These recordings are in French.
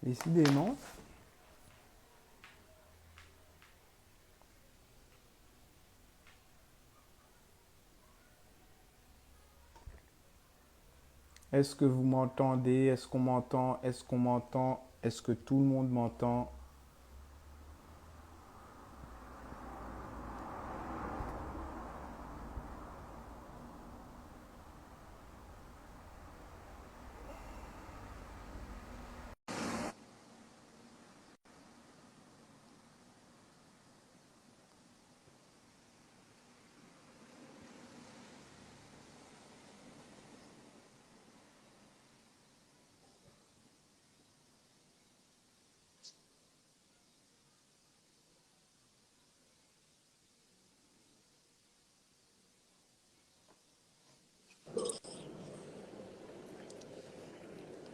Décidément. Est-ce que vous m'entendez? Est-ce qu'on m'entend? Est-ce qu'on m'entend? Est-ce que tout le monde m'entend?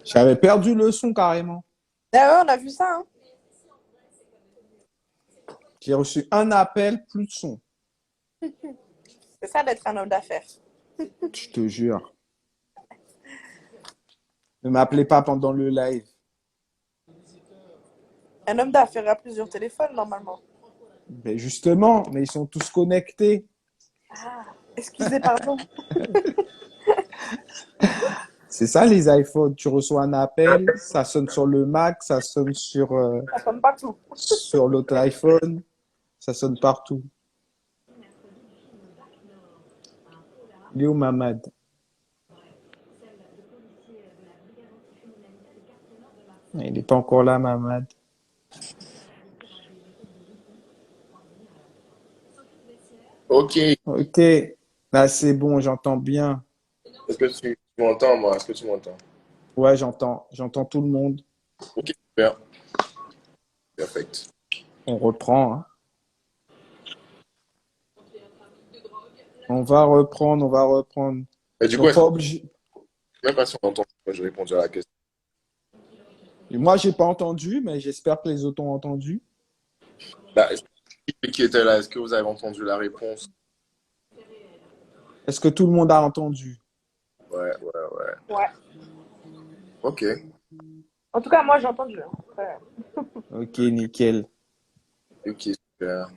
J'avais perdu le son carrément. Ah ouais, on a vu ça, hein. J'ai reçu un appel, plus de son. C'est ça d'être un homme d'affaires. Je te jure. Ne m'appelez pas pendant le live. Un homme d'affaires a plusieurs téléphones, normalement. Ben justement, mais ils sont tous connectés. Excusez, pardon. C'est ça les iPhones. Tu reçois un appel, ça sonne sur le Mac, ça sonne Ça sonne partout. sur l'autre iPhone, ça sonne partout. Léo Mamad. Il n'est pas encore là, Mamad. Ok. Est-ce Ok, là c'est bon, j'entends bien. que tu m'entends, moi? Est-ce que tu m'entends? Ouais, j'entends tout le monde. Ok, super. Perfect. On reprend, hein. On va reprendre, on va reprendre. Et du coup, Donc est-ce pas que obligé. même pas si on entend, moi, j'ai répondu à la question. Et moi j'ai pas entendu, mais j'espère que les autres ont entendu. Bah, qui était là? Est-ce que vous avez entendu la réponse? Est-ce que tout le monde a entendu? Ouais, ouais, ouais. Ouais. Ok. En tout cas, moi, j'ai entendu, hein. Après, Ok, nickel. Ok, super.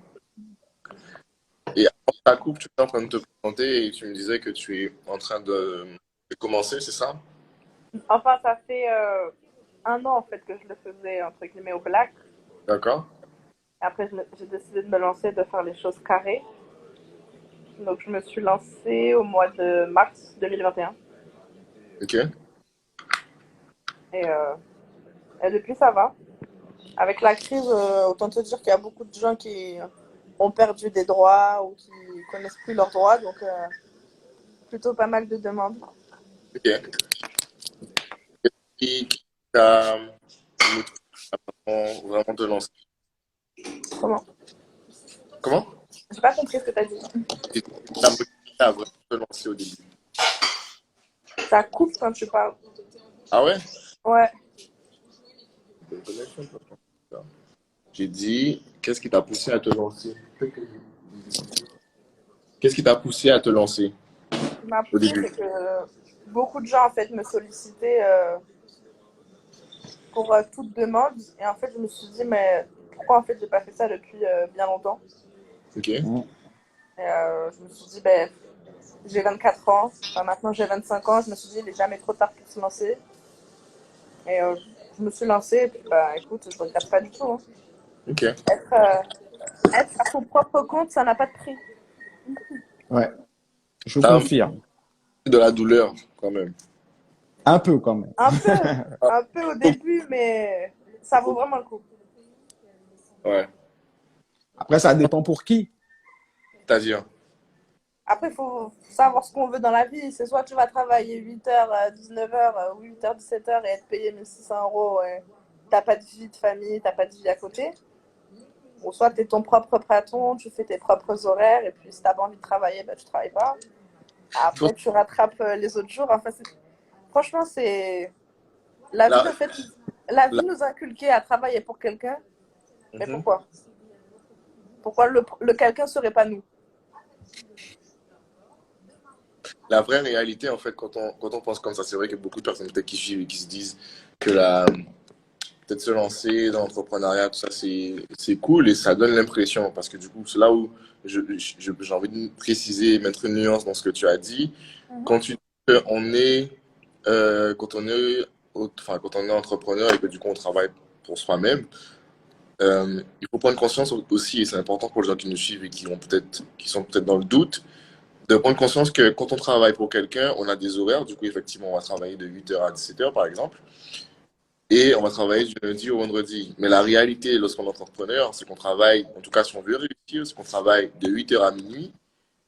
Et avant ta coupe, tu étais en train de te présenter et tu me disais que tu es en train de commencer, c'est ça? enfin, ça fait un an, en fait, que je le faisais, entre guillemets, au black. D'accord? Après, j'ai décidé de me lancer, de faire les choses carrées. Donc, je me suis lancée au mois de mars 2021. Ok. Et, euh, et depuis, ça va. Avec la crise, autant te dire qu'il y a beaucoup de gens qui ont perdu des droits ou qui connaissent plus leurs droits. Donc, plutôt pas mal de demandes. Ok. Qui t'a motivé à vraiment te lancer? Comment? Comment? J'ai pas compris ce que tu as dit. Qui t'a motivé à vraiment te lancer au début? Ça coupe quand tu parles. Ah ouais? Ouais. Bonne connexion, toi. J'ai dit, qu'est-ce qui t'a poussé à te lancer? Qu'est-ce qui t'a poussé à te lancer Ce qui m'a au poussé, début? c'est que beaucoup de gens en fait me sollicitaient pour toute demande. Et en fait, je me suis dit, mais pourquoi en fait j'ai pas fait ça depuis bien longtemps? Ok. Mm. Et je me suis dit, ben, j'ai 24 ans, enfin, maintenant j'ai 25 ans, je me suis dit, il est jamais trop tard pour se lancer. Et je me suis lancée, et puis bah écoute, je regrette pas du tout, hein. Ok. Être, être à son propre compte, ça n'a pas de prix. Ouais, je T'as un peu confirme. de la douleur quand même. Un peu quand même. Un peu, Ah, un peu au début, mais ça vaut vraiment le coup. ouais. Après, ça dépend pour qui. C'est-à-dire, Après, il faut savoir ce qu'on veut dans la vie. C'est soit tu vas travailler 8h à 19h ou 8h, 17h et être payé 1 600 € et t'as pas de vie de famille, t'as pas de vie à côté. Ou soit tu es ton propre patron, tu fais tes propres horaires et puis si t'as pas envie de travailler, bah, tu travailles pas. je pense Après, tu rattrapes les autres jours. Enfin, franchement, c'est la que vie, en fait, la la, vie nous inculquait à travailler pour quelqu'un. Mais Mhm. pourquoi? Pourquoi le quelqu'un serait pas nous? La vraie réalité, en fait, quand on pense comme ça, c'est vrai que beaucoup de personnes peut-être qui suivent et qui se disent que peut-être se lancer dans l'entrepreneuriat, tout ça, c'est cool et ça donne l'impression. Parce que du coup, c'est là où j'ai envie de préciser, mettre une nuance dans ce que tu as dit. Mhm. Quand tu dis qu'on est, quand on est, enfin, quand on est entrepreneur et que du coup, on travaille pour soi-même, il faut prendre conscience aussi, et c'est important pour les gens qui nous suivent et qui sont peut-être dans le doute, de prendre conscience que quand on travaille pour quelqu'un, on a des horaires. Du coup, effectivement, on va travailler de 8h à 17h, par exemple. Et on va travailler du lundi au vendredi. Mais la réalité, lorsqu'on est entrepreneur, c'est qu'on travaille, en tout cas si on veut réussir, c'est qu'on travaille de 8h à minuit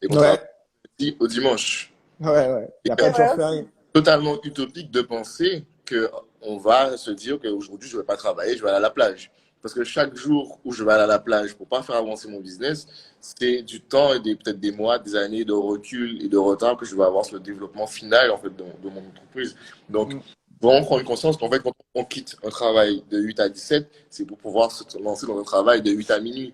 et qu'on travaille Ouais, du lundi au dimanche. ouais. Il n'y Et a c'est pas C'est de jour vrai aussi. férié. totalement utopique de penser qu'on va se dire qu'aujourd'hui, je ne vais pas travailler, je vais aller à la plage. Parce que chaque jour où je vais aller à la plage pour pas faire avancer mon business, c'est du temps et peut-être des mois, des années de recul et de retard que je vais avoir sur le développement final en fait, de mon entreprise. Donc, Mm. vraiment prendre conscience qu'en fait, quand on quitte un travail de 8 à 17, c'est pour pouvoir se lancer dans un travail de 8 à minuit.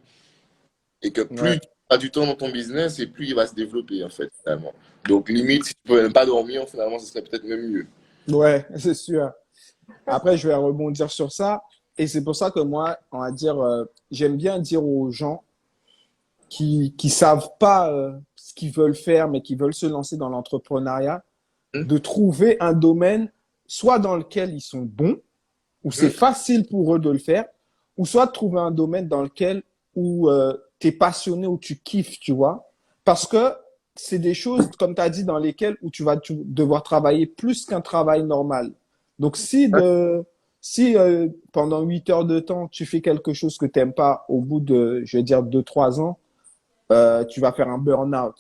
Et que plus Ouais, tu as du temps dans ton business, et plus il va se développer, en fait, finalement. Donc, limite, si tu pouvais même pas dormir, finalement, ce serait peut-être même mieux. ouais, c'est sûr. Après, je vais rebondir sur ça. Et c'est pour ça que moi, on va dire, j'aime bien dire aux gens qui savent pas ce qu'ils veulent faire, mais qui veulent se lancer dans l'entrepreneuriat, Hum, de trouver un domaine soit dans lequel ils sont bons, où c'est hum, facile pour eux de le faire, ou soit de trouver un domaine dans lequel où tu es passionné, où tu kiffes, tu vois. Parce que c'est des choses, comme tu as dit, dans lesquelles où tu vas devoir travailler plus qu'un travail normal. Donc si pendant 8 heures de temps, tu fais quelque chose que tu n'aimes pas, au bout de, je vais dire, 2, 3 ans, tu vas faire un burn-out.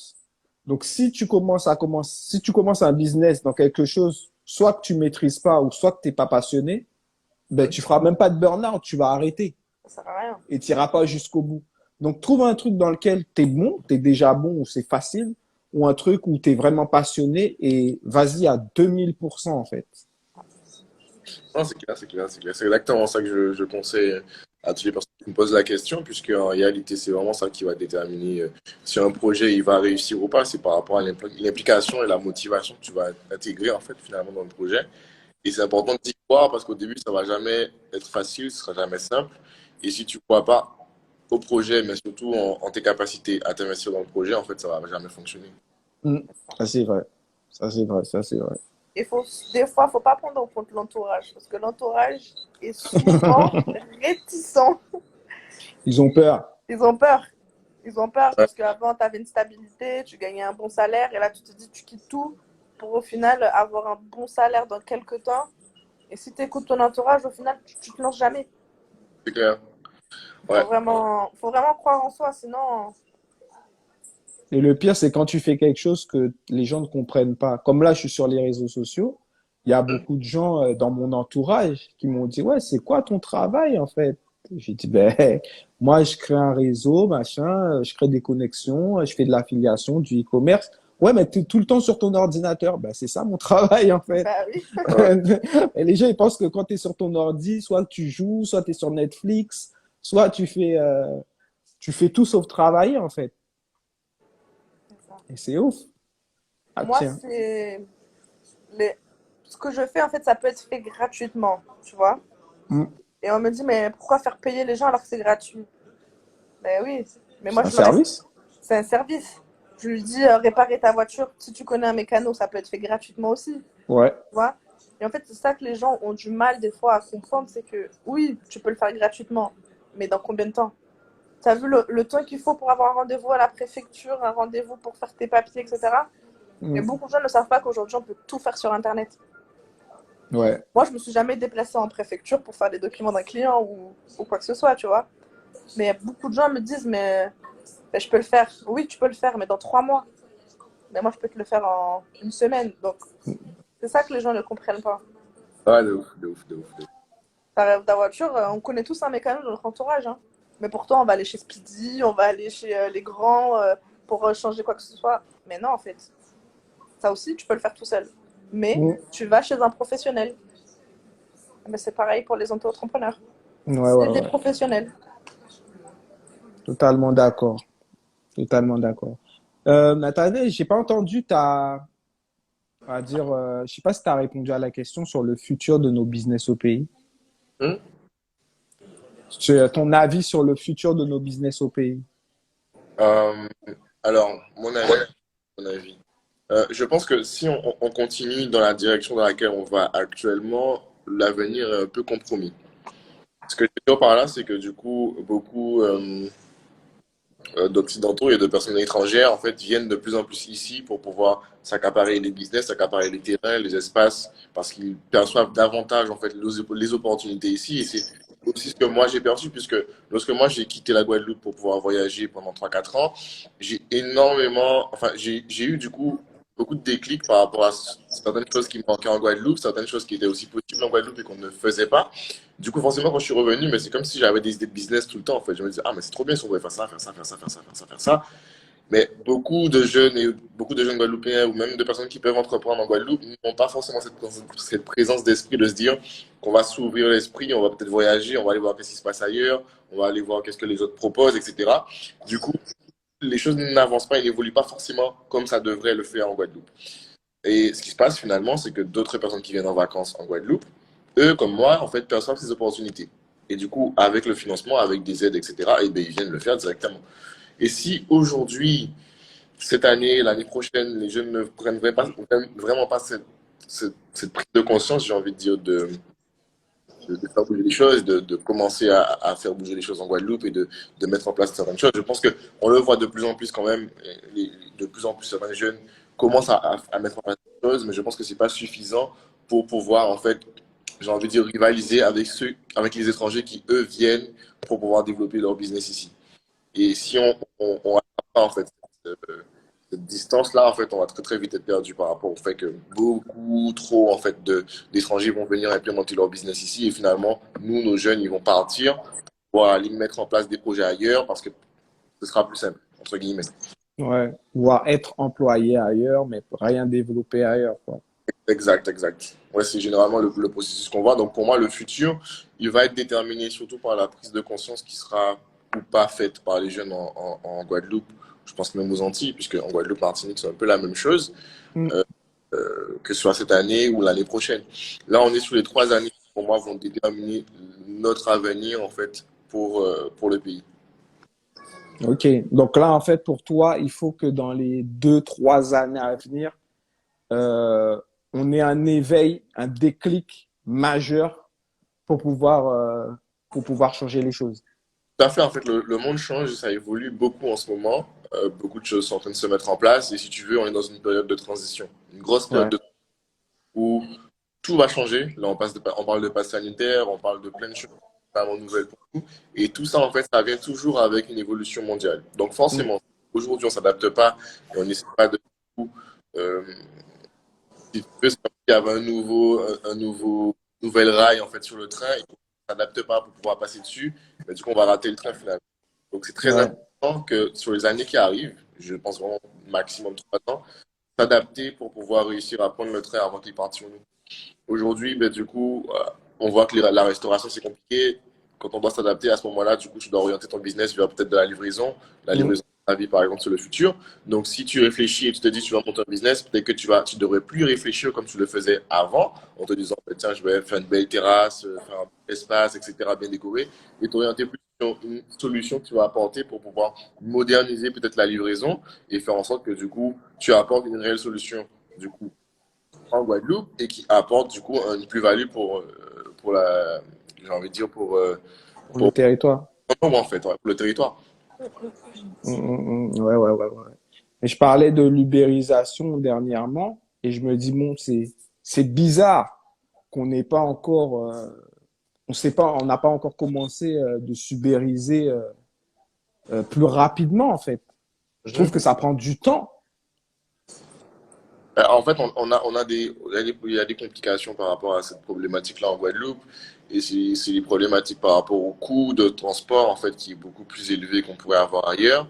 Donc, si tu commences un business dans quelque chose, soit que tu maîtrises pas ou soit que tu n'es pas passionné, ben, hum. tu feras même pas de burn-out, tu vas arrêter Ça sert à rien. et tu n'iras pas jusqu'au bout. Donc, trouve un truc dans lequel tu es bon, tu es déjà bon ou c'est facile, ou un truc où tu es vraiment passionné et vas-y à 2000% en fait. Non, c'est clair, c'est clair, c'est clair. C'est exactement ça que je conseille à toutes les personnes qui me posent la question, puisque en réalité, c'est vraiment ça qui va déterminer si un projet il va réussir ou pas. C'est par rapport à l'implication et la motivation que tu vas intégrer, en fait, finalement, dans le projet. Et c'est important d'y croire parce qu'au début, ça va jamais être facile, ce sera jamais simple. Et si tu ne crois pas au projet, mais surtout en tes capacités à t'investir dans le projet, en fait, ça va jamais fonctionner. Mm. Ça c'est vrai. Ça c'est vrai, ça c'est vrai. Et des fois, faut pas prendre en compte l'entourage, parce que l'entourage est souvent réticent. Ils ont peur. Ils ont peur. Ils ont peur Ouais, parce qu'avant, tu avais une stabilité, tu gagnais un bon salaire, et là, tu te dis, tu quittes tout pour au final avoir un bon salaire dans quelques temps. Et si tu écoutes ton entourage, au final, tu te lances jamais. c'est clair. Ouais. Faut vraiment croire en soi, sinon, Et le pire, c'est quand tu fais quelque chose que les gens ne comprennent pas. Comme là, je suis sur les réseaux sociaux, il y a Hum. beaucoup de gens dans mon entourage qui m'ont dit, ouais, c'est quoi ton travail en fait? J'ai dit, ben, moi, je crée un réseau, machin, je crée des connexions, je fais de l'affiliation, du e-commerce. Ouais, mais tu es tout le temps sur ton ordinateur. Ben, c'est ça mon travail en fait. bah oui. Ouais. Et les gens, ils pensent que quand tu es sur ton ordi, soit tu joues, soit tu es sur Netflix, soit tu fais tout sauf travailler en fait. Et c'est ouf. Ah Moi, tiens. les... ce que je fais, en fait, ça peut être fait gratuitement, tu vois. Mm. Et on me dit, mais pourquoi faire payer les gens alors que c'est gratuit? Ben oui, mais moi, C'est un je leur explique, service? c'est un service. Je lui dis, réparer ta voiture, si tu connais un mécano, ça peut être fait gratuitement aussi, tu Ouais. vois. Et en fait, c'est ça que les gens ont du mal des fois à comprendre, c'est que oui, tu peux le faire gratuitement, mais dans combien de temps? Tu as vu le temps qu'il faut pour avoir un rendez-vous à la préfecture, un rendez-vous pour faire tes papiers, etc. Et Mm. beaucoup de gens ne savent pas qu'aujourd'hui, on peut tout faire sur Internet. Ouais. Moi, je me suis jamais déplacée en préfecture pour faire les documents d'un client ou quoi que ce soit, tu vois. Mais beaucoup de gens me disent, mais ben, je peux le faire. Oui, tu peux le faire, mais dans 3 mois. Mais moi, je peux te le faire en une semaine. Donc, c'est ça que les gens ne comprennent pas. Ouais, de ouf, de ouf, de ouf, de ouf. Ta voiture, on connaît tous un mécano dans notre entourage. Hein. Mais pourtant, on va aller chez Speedy, on va aller chez les grands pour changer quoi que ce soit. Mais non, en fait. Ça aussi, tu peux le faire tout seul. Mais Mm. tu vas chez un professionnel. Mais c'est pareil pour les auto-entrepreneurs. Ouais, ouais, C'est des ouais. professionnels. Totalement d'accord. Totalement d'accord. Nathanaël, j'ai pas entendu on va dire, je sais pas si tu as répondu à la question sur le futur de nos business au pays. Hum? ton avis sur le futur de nos business au pays. Euh, alors, mon avis. Je pense que si on continue dans la direction dans laquelle on va actuellement, l'avenir est un peu compromis. Ce que je veux dire par là, c'est que du coup, beaucoup d'Occidentaux et de personnes étrangères, en fait, viennent de plus en plus ici pour pouvoir s'accaparer les business, s'accaparer les terrains, les espaces, parce qu'ils perçoivent davantage, en fait, les opportunités ici. Et c'est aussi ce que moi j'ai perçu, puisque lorsque moi j'ai quitté la Guadeloupe pour pouvoir voyager pendant 3 4 ans, j'ai énormément, enfin, j'ai eu du coup beaucoup de déclics par rapport à certaines choses qui me manquaient en Guadeloupe, certaines choses qui étaient aussi possibles en Guadeloupe et qu'on ne faisait pas. Du coup, forcément, quand je suis revenu, mais c'est comme si j'avais des idées de business tout le temps. En fait, je me disais, ah, mais c'est trop bien si on pouvait faire ça, faire ça, faire ça, faire ça, faire ça, faire ça. Mais beaucoup de jeunes et beaucoup de jeunes Guadeloupéens ou même de personnes qui peuvent entreprendre en Guadeloupe n'ont pas forcément cette présence d'esprit de se dire qu'on va s'ouvrir l'esprit, on va peut-être voyager, on va aller voir qu'est-ce qui se passe ailleurs, on va aller voir qu'est-ce que les autres proposent, etc. Du coup, les choses n'avancent pas et n'évoluent pas forcément comme ça devrait le faire en Guadeloupe. Et ce qui se passe finalement, c'est que d'autres personnes qui viennent en vacances en Guadeloupe, eux, comme moi, en fait, perçoivent ces opportunités. Et du coup, avec le financement, avec des aides, etc., et bien, ils viennent le faire directement. Et si aujourd'hui, cette année, l'année prochaine, les jeunes ne prennent vraiment pas cette prise de conscience, j'ai envie de dire, de faire bouger les choses, de commencer à faire bouger les choses en Guadeloupe et de mettre en place certaines choses. Je pense qu'on le voit de plus en plus quand même, de plus en plus certains jeunes commencent à mettre en place des choses, mais je pense que c'est pas suffisant pour pouvoir, en fait, j'ai envie de dire, rivaliser avec avec les étrangers qui, eux, viennent pour pouvoir développer leur business ici. Et si on rattrape pas, en fait, cette distance-là, en fait, on va très très vite être perdu par rapport au fait que beaucoup trop en fait d'étrangers vont venir implémenter leur business ici et finalement, nous, nos jeunes, ils vont partir pour aller mettre en place des projets ailleurs parce que ce sera plus simple, entre guillemets. Ouais. Ou à être employé ailleurs, mais rien développer ailleurs, quoi. Exact, exact. Ouais, c'est généralement le processus qu'on voit. Donc pour moi, le futur, il va être déterminé surtout par la prise de conscience qui sera ou pas faite par les jeunes en Guadeloupe. Je pense même aux Antilles, puisque en Guadeloupe, Martinique, c'est un peu la même chose. Mm. Que ce soit cette année ou l'année prochaine. Là, on est sur les 3 années qui, pour moi, vont déterminer notre avenir, en fait, pour le pays. OK. Donc là, en fait, pour toi, il faut que dans les 2, 3 années à venir, euh, on ait un éveil, un déclic majeur pour pouvoir changer les choses. Tout à fait, en fait, le monde change, ça évolue beaucoup en ce moment. Beaucoup de choses sont en train de se mettre en place. Et si tu veux, on est dans une période de transition. Une grosse période Ouais. de où tout va changer. Là, on parle de passe sanitaire, on parle de plein de choses vraiment nouvelles pour nous. Et tout ça, en fait, ça vient toujours avec une évolution mondiale. Donc, Mm. forcément, aujourd'hui, on ne s'adapte pas et on n'essaie pas de euh, si tu veux, c'est comme s'il y avait nouvelle rail en fait sur le train et qu'on ne s'adapte pas pour pouvoir passer dessus, mais du coup, on va rater le train finalement. Donc, c'est très Ouais. important que sur les années qui arrivent, je pense vraiment maximum 3 ans, s'adapter pour pouvoir réussir à prendre le train avant qu'il parte sur nous. Aujourd'hui, ben, du coup, on voit que la restauration, c'est compliqué. Quand on doit s'adapter à ce moment-là, du coup, tu dois orienter ton business vers peut-être de la livraison. La Mm. livraison de la vie, par exemple, sur le futur. Donc, si tu réfléchis et tu te dis tu vas monter un business, peut-être que tu devrais plus réfléchir comme tu le faisais avant, en te disant, ben, tiens, je vais faire une belle terrasse, faire un espace, etc., bien décoré, et t'orienter plus sur une solution que tu vas apporter pour pouvoir moderniser peut-être la livraison et faire en sorte que, du coup, tu apportes une réelle solution. Du coup, en Guadeloupe et qui apporte du coup une plus-value pour j'ai envie de dire Pour le pour territoire. en fait, ouais, pour le territoire. Mm, mm, mm. Ouais, ouais, ouais, ouais. Et je parlais de l'ubérisation dernièrement et je me dis, bon, c'est bizarre qu'on n'ait pas encore, on sait pas, on n'a pas encore commencé de s'ubériser plus rapidement, en fait. Je trouve Mhm. que ça prend du temps. En fait, il y a des complications par rapport à cette problématique-là en Guadeloupe. Et c'est des problématiques par rapport au coût de transport, en fait, qui est beaucoup plus élevé qu'on pourrait avoir ailleurs.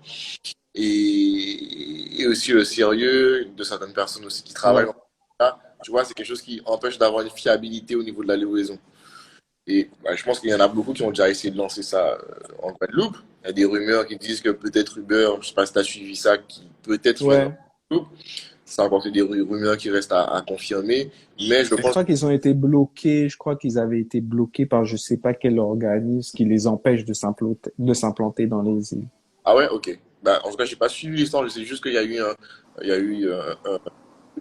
Et aussi le sérieux de certaines personnes aussi qui travaillent Ouais. dans là. Tu vois, c'est quelque chose qui empêche d'avoir une fiabilité au niveau de la livraison. Et bah, je pense qu'il y en a beaucoup qui ont déjà essayé de lancer ça en Guadeloupe. Il y a des rumeurs qui disent que peut-être Uber, je ne sais pas si tu as suivi ça, qui peut-être viendra Ouais. en Guadeloupe. ça apporte des rumeurs qui restent à confirmer. Mais je Je pense, crois qu'ils ont été bloqués, je crois qu'ils avaient été bloqués par je sais pas quel organisme qui les empêche de s'implanter dans les îles. ah ouais, ok. Bah, en tout cas, j'ai pas suivi l'histoire, je sais juste qu'il y a eu il y a eu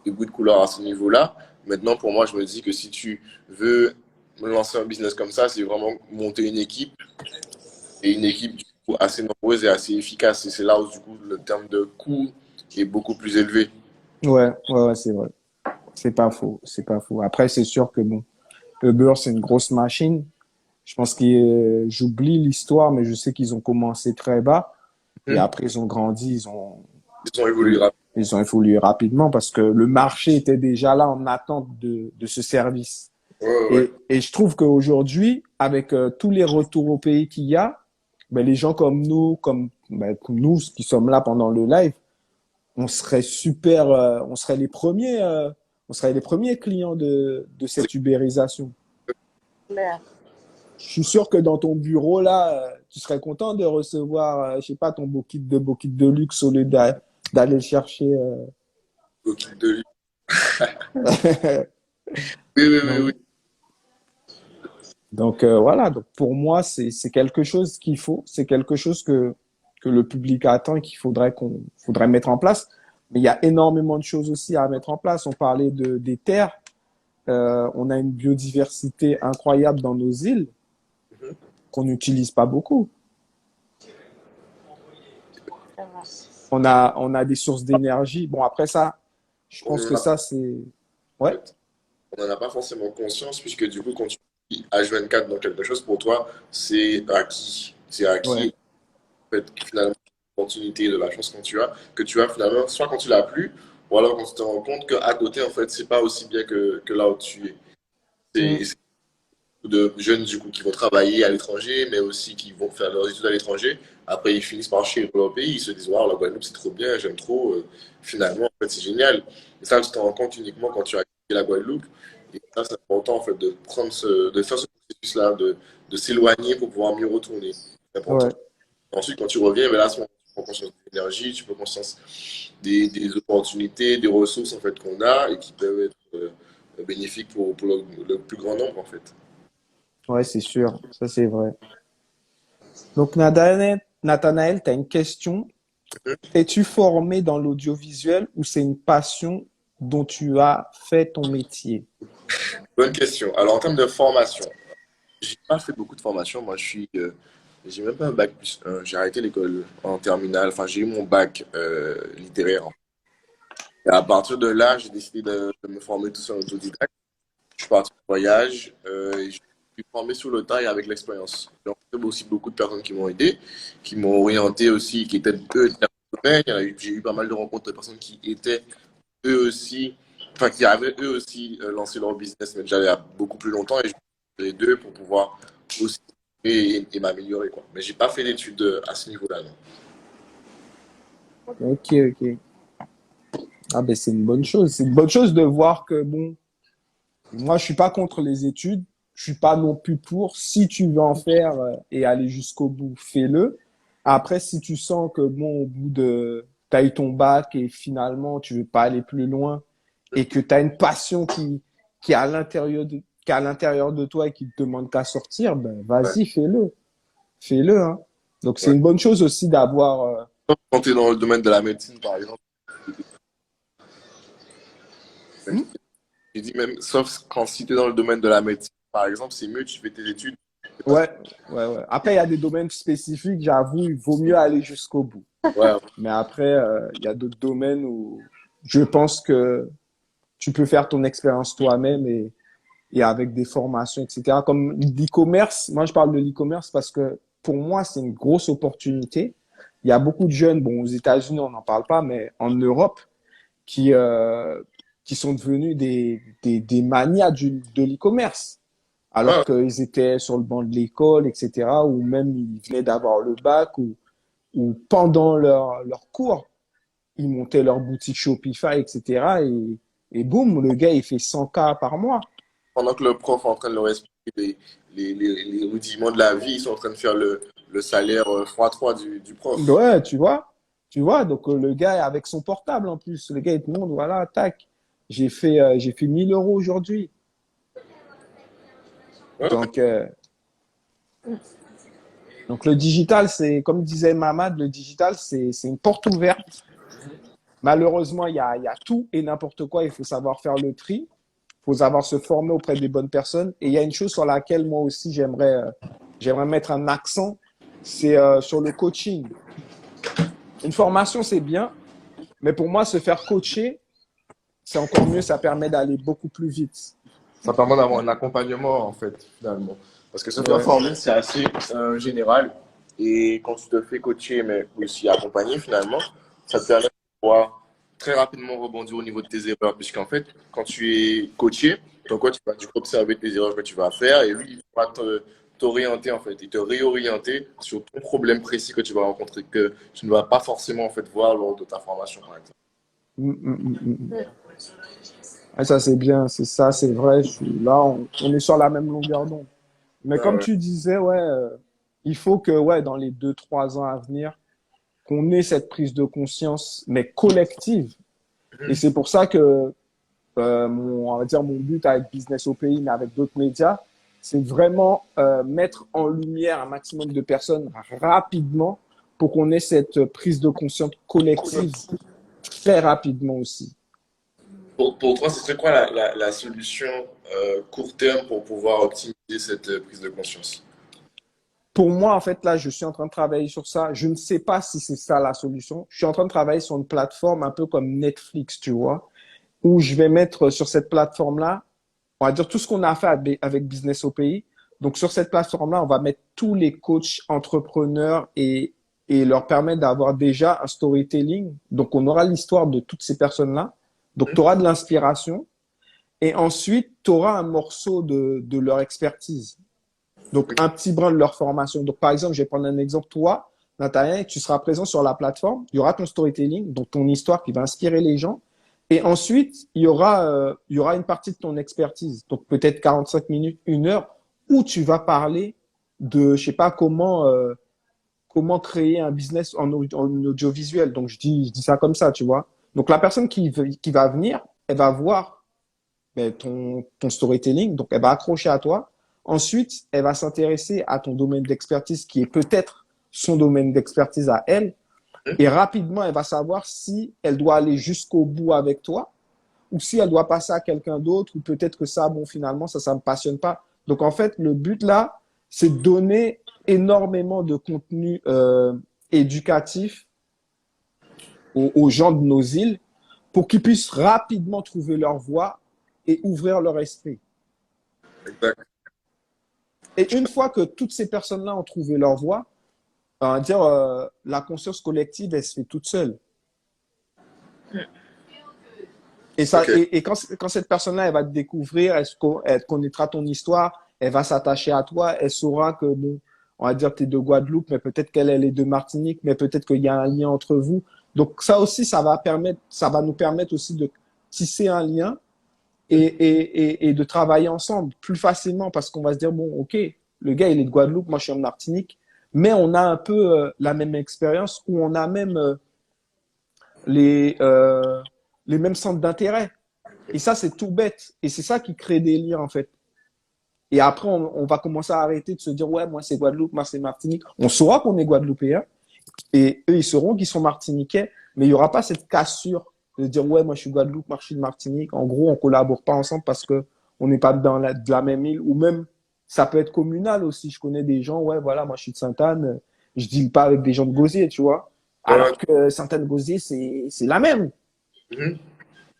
des bruits de couleur à ce niveau-là. Maintenant, pour moi, je me dis que si tu veux lancer un business comme ça, c'est vraiment monter une équipe et une équipe du coup, assez nombreuse et assez efficace. Et c'est là où, du coup, le terme de coût est beaucoup plus élevé. Ouais, c'est vrai. C'est pas faux, c'est pas faux. Après, c'est sûr que bon, Uber, c'est une grosse machine. Je pense que j'oublie l'histoire, mais je sais qu'ils ont commencé très bas et Mhm. après ils ont grandi, Ils ont évolué rapidement. ils ont évolué rapidement parce que le marché était déjà là en attente de ce service. Ouais, ouais, ouais. Et je trouve qu'aujourd'hui, avec tous les retours au pays qu'il y a, ben, les gens comme nous qui sommes là pendant le live, on serait on serait les premiers clients de cette ubérisation. Clair. Je suis sûr que dans ton bureau là, tu serais content de recevoir, je sais pas, ton beau kit de luxe au lieu d'aller le chercher. Au kit de lui. Oui, oui, oui, oui. Donc, voilà. Donc pour moi, c'est quelque chose qu'il faut, c'est quelque chose que le public attend et faudrait mettre en place. Mais il y a énormément de choses aussi à mettre en place. On parlait des terres. On a une biodiversité incroyable dans nos îles Mhm. qu'on n'utilise pas beaucoup. C'est vrai. On a des sources d'énergie. Bon, après ça, je On pense en que a, ça, c'est... en Ouais, fait. On n'en a pas forcément conscience, puisque du coup, quand tu vis H24 dans quelque chose, pour toi, c'est acquis. C'est ouais, acquis. En fait, finalement, l'opportunité de la chance que tu as finalement, soit quand tu l'as plus, ou alors quand tu te rends compte qu'à côté, en fait, c'est pas aussi bien que là où tu es. mm, C'est de jeunes du coup qui vont travailler à l'étranger, mais aussi qui vont faire leurs études à l'étranger. Après, ils finissent par chérir leur pays. Ils se disent, waouh, la Guadeloupe, c'est trop bien, j'aime trop. Finalement, en fait, c'est génial. Et ça, tu t'en rends compte uniquement quand tu as quitté la Guadeloupe. Et ça, c'est important, en fait, de faire ce processus-là, de s'éloigner pour pouvoir mieux retourner. C'est important. ouais, Ensuite, quand tu reviens, ben là, à ce moment, tu prends conscience de l'énergie, tu prends conscience des opportunités, des ressources, en fait, qu'on a et qui peuvent être bénéfiques pour le plus grand nombre, en fait. ouais, c'est sûr. Ça, c'est vrai. Donc, Nathanaël, tu as une question. Es-tu formé dans l'audiovisuel ou c'est une passion dont tu as fait ton métier? Bonne question. Alors, en termes de formation, j'ai pas fait beaucoup de formation. Moi, j'ai même pas un bac plus 1. J'ai arrêté l'école en terminale. Enfin, j'ai eu mon bac littéraire. Et à partir de là, j'ai décidé de me former tout seul en autodidacte. Je suis parti en voyage et je suis formé sur le tas et avec l'expérience. J'ai rencontré aussi beaucoup de personnes qui m'ont aidé, qui m'ont orienté aussi, qui étaient eux dans le domaine. J'ai eu pas mal de rencontres de personnes qui étaient eux aussi, enfin qui avaient eux aussi lancé leur business, mais déjà il y a beaucoup plus longtemps et je les deux pour pouvoir aussi et m'améliorer quoi. Mais j'ai pas fait d'études à ce niveau-là, non. Ok, ok. Ah ben c'est une bonne chose. C'est une bonne chose de voir que bon, moi je suis pas contre les études, je suis pas non plus pour. Si tu veux en faire et aller jusqu'au bout, fais-le. Après, si tu sens que bon, au bout de t'as eu ton bac et finalement tu veux pas aller plus loin et que tu as une passion qui est à qui est à l'intérieur de toi et qui te demande qu'à sortir, ben Ouais, vas-y, fais-le. Fais-le, hein. Donc c'est ouais. une bonne chose aussi d'avoir Quand tu es dans le domaine de la médecine, par exemple, même, hmm. j'ai dit même, sauf quand si tu es dans le domaine de la médecine, par exemple, c'est mieux, tu fais tes études. C'est pas- Ouais, ouais. Après, il y a des domaines spécifiques, j'avoue, il vaut mieux aller jusqu'au bout. Ouais, Mais après, il y a d'autres domaines où je pense que tu peux faire ton expérience toi-même et avec des formations, etc. Comme l'e-commerce, moi je parle de l'e-commerce parce que pour moi, c'est une grosse opportunité. Il y a beaucoup de jeunes, bon, aux États-Unis, on n'en parle pas, mais en Europe, qui, euh, qui sont devenus des manias de l'e-commerce ouais. alors qu'ils étaient sur le banc de l'école, etc., ou même ils venaient d'avoir le bac, ou pendant leur cours, ils montaient leur boutique Shopify, etc., et boum, le gars, il fait 100K par mois. Pendant que le prof est en train de leur expliquer les rudiments de la vie, ils sont en train de faire le salaire x3 du prof. Ouais, tu vois? Tu vois, donc le gars est avec son portable en plus. Le gars, il te montre, voilà, tac, j'ai fait 1000 € aujourd'hui. Ouais, Donc, euh, donc le digital, c'est, comme disait Mamad, le digital, c'est une porte ouverte. Malheureusement, il y a tout et n'importe quoi. Il faut savoir faire le tri. Il faut savoir se former auprès des bonnes personnes. Et il y a une chose sur laquelle moi aussi j'aimerais mettre un accent, c'est sur le coaching. Une formation, c'est bien, mais pour moi, se faire coacher, c'est encore mieux. Ça permet d'aller beaucoup plus vite. ça permet d'avoir un accompagnement, en fait, finalement. Parce que se faire Ouais. former, c'est assez général. Et quand tu te fais coacher, mais aussi accompagner, finalement, ça te permet de pouvoir très rapidement rebondir au niveau de tes erreurs. Puisqu'en fait, quand tu es coaché, donc quoi, tu vas du coup observer tes erreurs que tu vas faire et lui, il va t'orienter, en fait, et te réorienter sur ton problème précis que tu vas rencontrer, que tu ne vas pas forcément, en fait, voir lors de ta formation, par exemple. Ah, ça, c'est bien. C'est ça, c'est vrai. Là, on est sur la même longueur d'onde. Mais Ah comme ouais. tu disais, ouais, il faut que, ouais, dans les 2, 3 ans à venir, qu'on ait cette prise de conscience, mais collective. Et c'est pour ça que, on va dire, mon but avec Business au pays, mais avec d'autres médias, c'est vraiment mettre en lumière un maximum de personnes rapidement pour qu'on ait cette prise de conscience collective très rapidement aussi. Pour toi, ce serait quoi la solution court terme pour pouvoir optimiser cette prise de conscience? Pour moi, en fait, là, je suis en train de travailler sur ça. Je ne sais pas si c'est ça la solution. Je suis en train de travailler sur une plateforme un peu comme Netflix, tu vois, où je vais mettre sur cette plateforme-là, on va dire tout ce qu'on a fait avec Business au pays. Donc, sur cette plateforme-là, on va mettre tous les coachs entrepreneurs et leur permettre d'avoir déjà un storytelling. Donc, on aura l'histoire de toutes ces personnes-là. Donc, tu auras de l'inspiration. Et ensuite, tu auras un morceau de leur expertise. Donc, un petit brin de leur formation. Donc, par exemple, je vais prendre un exemple. Toi, Nathanaël, tu seras présent sur la plateforme. Il y aura ton storytelling, donc ton histoire qui va inspirer les gens. Et ensuite, il y aura une partie de ton expertise. Donc, peut-être 45 minutes, 1 heure, où tu vas parler de, je sais pas, comment créer un business en audiovisuel. Donc, je dis ça comme ça, tu vois. Donc, la personne qui va venir, elle va voir ben, ton storytelling, donc elle va accrocher à toi. Ensuite, elle va s'intéresser à ton domaine d'expertise qui est peut-être son domaine d'expertise à elle. Et rapidement, elle va savoir si elle doit aller jusqu'au bout avec toi ou si elle doit passer à quelqu'un d'autre ou peut-être que ça, bon, finalement, ça me passionne pas. Donc, en fait, le but là, c'est de donner énormément de contenu éducatif aux gens de nos îles pour qu'ils puissent rapidement trouver leur voie et ouvrir leur esprit. Exact. Et une fois que toutes ces personnes-là ont trouvé leur voie, on va dire, la conscience collective, elle se fait toute seule. Et, ça, Ok. quand cette personne-là, elle va te découvrir, elle connaîtra ton histoire, elle va s'attacher à toi, elle saura que, bon, on va dire, tu es de Guadeloupe, mais peut-être qu'elle est de Martinique, mais peut-être qu'il y a un lien entre vous. Donc, ça aussi, ça va nous permettre aussi de tisser un lien et de travailler ensemble plus facilement parce qu'on va se dire, bon, OK, le gars, il est de Guadeloupe, moi, je suis en Martinique, mais on a un peu la même expérience où on a même les, euh, les mêmes centres d'intérêt. Et ça, c'est tout bête. Et c'est ça qui crée des liens, en fait. Et après, on va commencer à arrêter de se dire, ouais, moi, c'est Guadeloupe, moi, c'est Martinique. On saura qu'on est Guadeloupéen et eux, ils sauront qu'ils sont Martiniquais, mais il n'y aura pas cette cassure de dire, ouais, moi, je suis Guadeloupe, moi, je suis de Martinique. En gros, on collabore pas ensemble parce que on n'est pas de la même île ou même, ça peut être communal aussi. Je connais des gens, ouais, voilà, moi, je suis de Sainte-Anne, je deal pas avec des gens de Gosier, tu vois. Ouais. Alors que Sainte-Anne-Gosier, c'est la même. Mhm.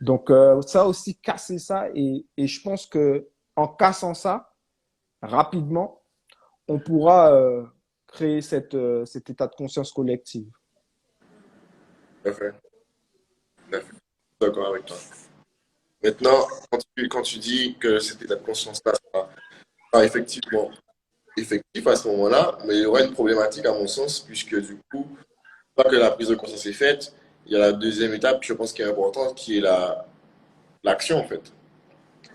Donc, ça aussi, casser ça. Et je pense que en cassant ça rapidement, on pourra créer cet état de conscience collective. Tout à fait. Tout à fait. D'accord avec toi. Maintenant, quand tu dis que cet état de conscience-là sera effectivement effectif à ce moment-là, mais il y aura une problématique à mon sens, puisque du coup, pas que la prise de conscience est faite, il y a la deuxième étape, je pense, qui est importante, qui est l'action, en fait.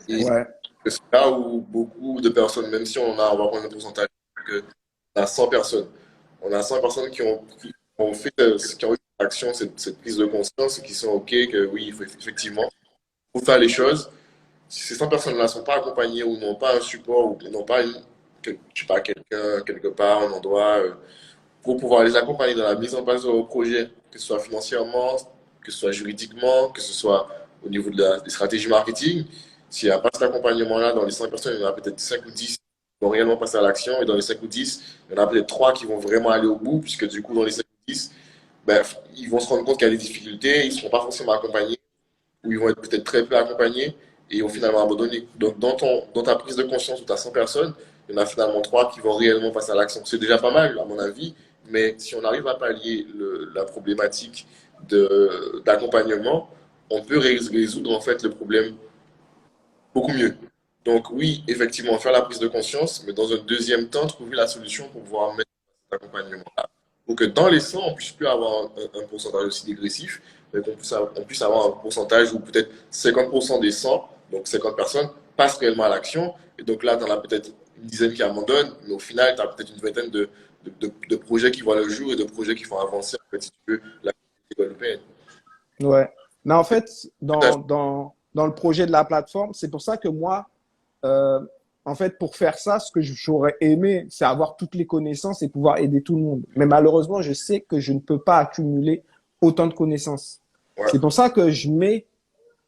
Et Ouais. c'est là où beaucoup de personnes, même si on va prendre un pourcentage, que on a 100 personnes. On a 100 personnes qui ont fait, qui ont eu action, cette prise de conscience, et qui sont OK que oui, il faut effectivement, faut faire les choses. Si ces 100 personnes-là ne sont pas accompagnées ou n'ont pas un support ou n'ont pas je sais pas, quelqu'un quelque part, un endroit, pour pouvoir les accompagner dans la mise en place de leur projet, que ce soit financièrement, que ce soit juridiquement, que ce soit au niveau des stratégies marketing. S'il n'y a pas cet accompagnement-là, dans les 100 personnes, il y en a peut-être 5 ou 10 qui vont réellement passer à l'action. Et dans les 5 ou 10, il y en a peut-être 3 qui vont vraiment aller au bout, puisque du coup, dans les 5 ou 10, ben, ils vont se rendre compte qu'il y a des difficultés, ils ne seront pas forcément accompagnés, ou ils vont être peut-être très peu accompagnés, et ils vont finalement abandonner. Donc, dans ta prise de conscience où tu as 100 personnes, il y en a finalement 3 qui vont réellement passer à l'action. C'est déjà pas mal, à mon avis, mais si on arrive à pallier la problématique d'accompagnement, on peut résoudre en fait le problème beaucoup mieux. Donc oui, effectivement, faire la prise de conscience, mais dans un deuxième temps, trouver la solution pour pouvoir mettre cet accompagnement-là. Pour que dans les 100, on puisse plus avoir un pourcentage aussi dégressif, mais on puisse avoir un pourcentage où peut-être 50% des 100, donc 50 personnes, passent réellement à l'action. Et donc là, tu en as peut-être une dizaine qui abandonnent, mais au final, tu as peut-être une vingtaine de projets qui voient le jour et de projets qui font avancer, en fait, si tu veux, la communauté européenne. Ouais. Mais en fait, dans le projet de la plateforme, c'est pour ça que moi, euh, en fait, pour faire ça, ce que j'aurais aimé, c'est avoir toutes les connaissances et pouvoir aider tout le monde. Mais malheureusement, je sais que je ne peux pas accumuler autant de connaissances. Ouais. C'est pour ça que